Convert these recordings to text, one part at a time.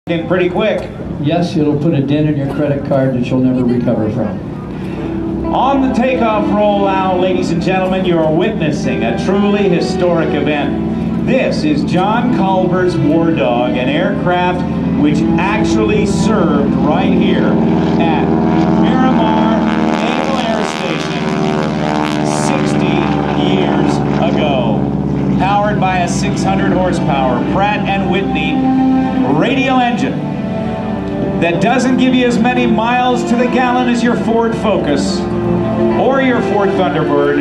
in pretty quick. Yes, it'll put a dent in your credit card that you'll never recover from. On the takeoff roll now, ladies and gentlemen, you are witnessing a truly historic event. This is John Collver's War Dog, an aircraft which actually served right here at Miramar Airshow 60 years ago. Powered by a 600 horsepower Pratt & Whitney radial engine that doesn't give you as many miles to the gallon as your Ford Focus or your Ford Thunderbird.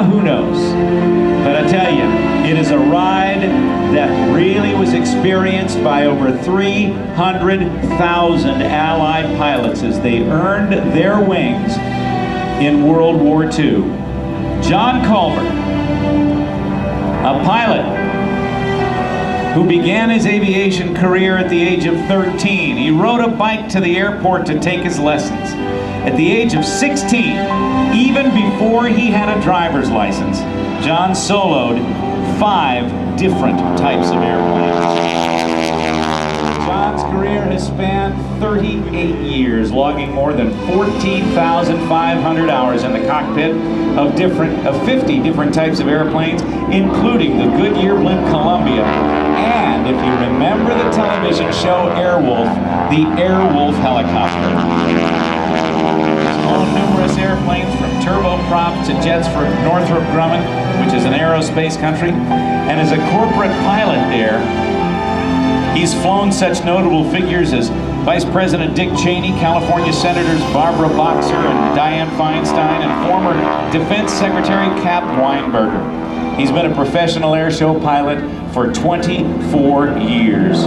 Who knows? But I tell you, it is a ride that really was experienced by over 300,000 Allied pilots as they earned their wings in World War II. John Collver, a pilot who began his aviation career at the age of 13. He rode a bike to the airport to take his lessons. At the age of 16, even before he had a driver's license, John soloed 5 different types of airplanes. John's career has spanned 38 years, logging more than 14,500 hours in the cockpit of 50 different types of airplanes, including the Goodyear blimp Columbia, and if you remember the television show Airwolf, the Airwolf helicopter. He's flown numerous airplanes from turboprop to jets for Northrop Grumman, which is an aerospace country, and as a corporate pilot there, he's flown such notable figures as Vice President Dick Cheney, California Senators Barbara Boxer and Dianne Feinstein, and former Defense Secretary Cap Weinberger. He's been a professional airshow pilot for 24 years.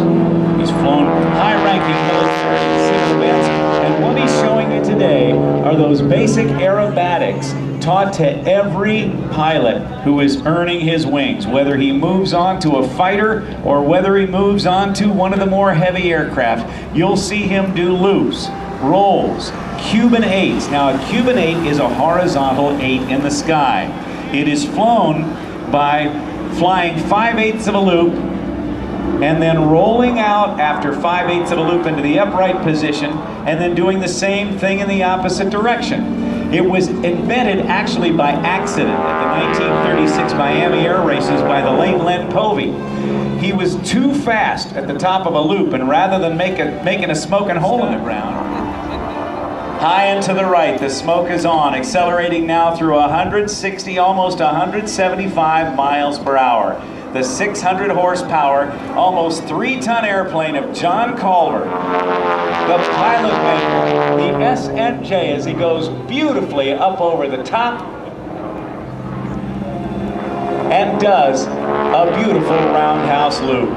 He's flown high-ranking military and civil events, and what he's showing you today are those basic aerobatics taught to every pilot who is earning his wings, whether he moves on to a fighter or whether he moves on to one of the more heavy aircraft. You'll see him do loops, rolls, Cuban 8s. Now, a Cuban 8 is a horizontal 8 in the sky. It is flown by flying 5/8 of a loop and then rolling out after 5/8 of a loop into the upright position and then doing the same thing in the opposite direction. It was invented actually by accident at the 1936 Miami Air Races by the late Len Povey. He was too fast at the top of a loop, and rather than making a smoking hole in the ground, high and to the right, the smoke is on, accelerating now through 160, almost 175 miles per hour. The 600 horsepower, almost 3-ton airplane of John Collver, the pilot maker, the SNJ, as he goes beautifully up over the top and does a beautiful roundhouse loop.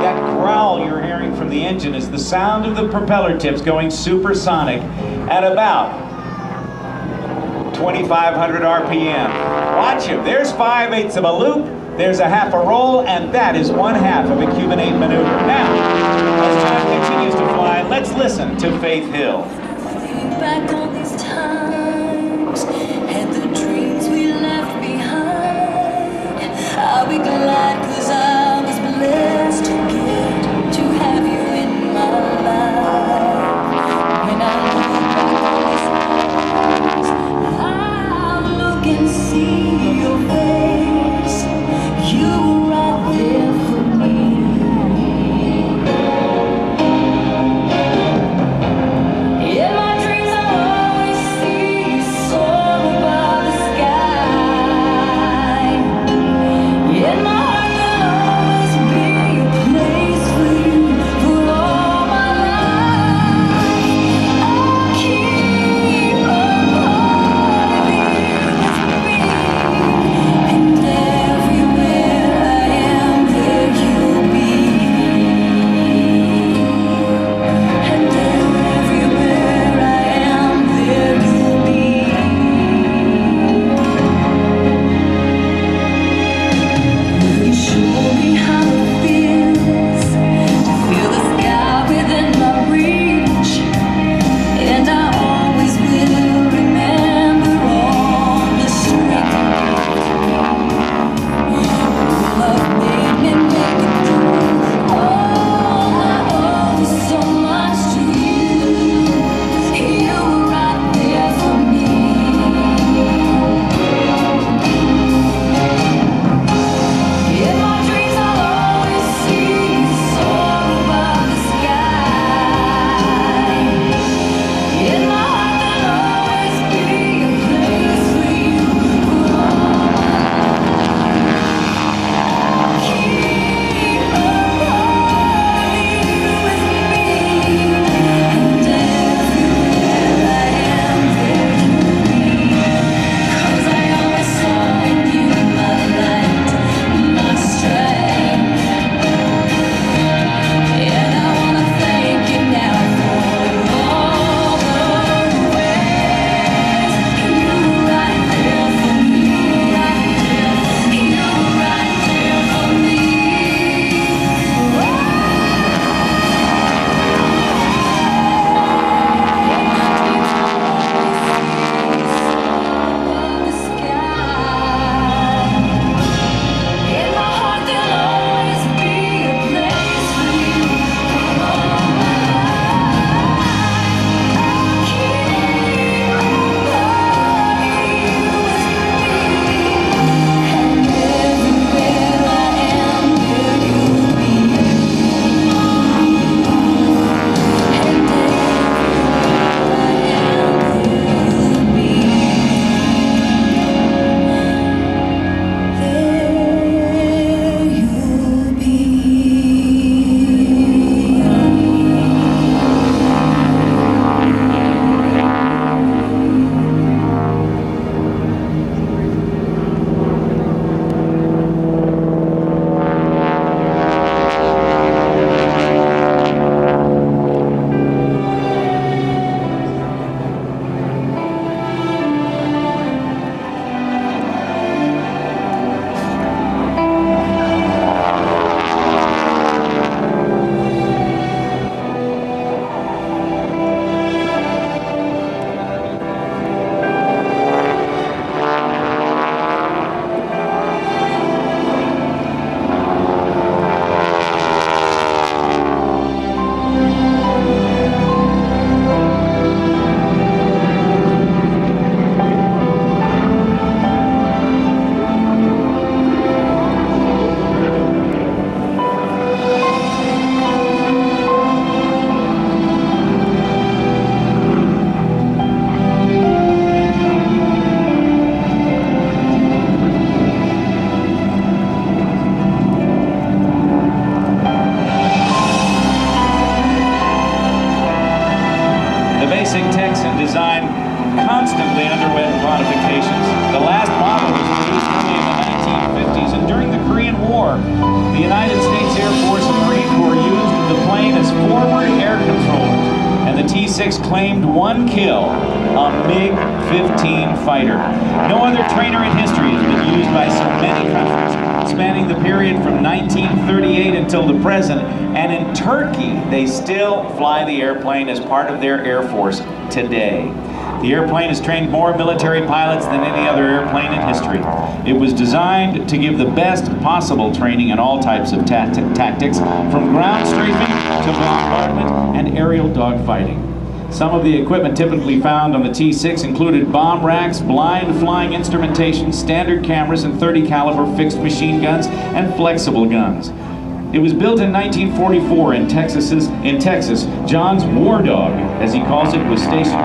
That growl you're hearing from the engine is the sound of the propeller tips going supersonic at about 2,500 RPM. Watch him. There's 5/8 of a loop, there's a half a roll, and that is 1/2 of a Cuban 8 maneuver. Now, as John continues to fly, let's listen to Faith Hill. Think back on these times and the dreams we left behind. I'll be glad 'cause I was blessed to get to have you in my life. When I look back on these times, I'll look and see your face. You were right there for me. In my dreams I T-6 claimed 1 kill, a MiG-15 fighter. No other trainer in history has been used by so many countries, spanning the period from 1938 until the present, and in Turkey, they still fly the airplane as part of their Air Force today. The airplane has trained more military pilots than any other airplane in history. It was designed to give the best possible training in all types of tactics, from ground strafing to bombardment and aerial dogfighting. Some of the equipment typically found on the T-6 included bomb racks, blind flying instrumentation, standard cameras, and .30 caliber fixed machine guns and flexible guns. It was built in 1944 in Texas. John's War Dog, as he calls it, was stationed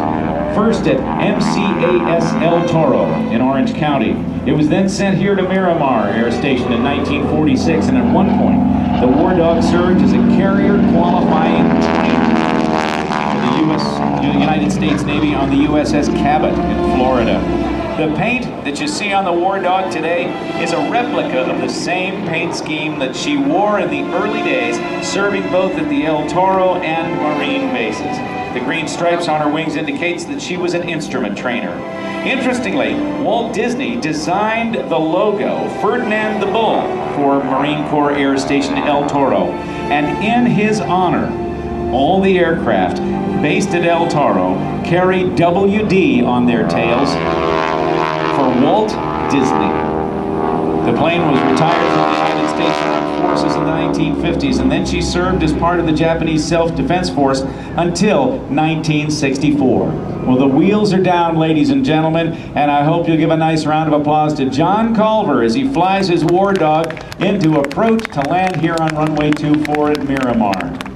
first at MCAS El Toro in Orange County. It was then sent here to Miramar Air Station in 1946, and at one point, the War Dog served as a carrier qualifying for the United States Navy on the USS Cabot in Florida. The paint that you see on the War Dog today is a replica of the same paint scheme that she wore in the early days, serving both at the El Toro and Marine bases. The green stripes on her wings indicates that she was an instrument trainer. Interestingly, Walt Disney designed the logo, Ferdinand the Bull, for Marine Corps Air Station El Toro. And in his honor, all the aircraft based at El Toro carry WD on their tails for Walt Disney. The plane was retired from the United States Armed Forces in the 1950s, and then she served as part of the Japanese Self-Defense Force until 1964. Well, the wheels are down, ladies and gentlemen, and I hope you'll give a nice round of applause to John Collver as he flies his War Dog into approach to land here on runway 24 at Miramar.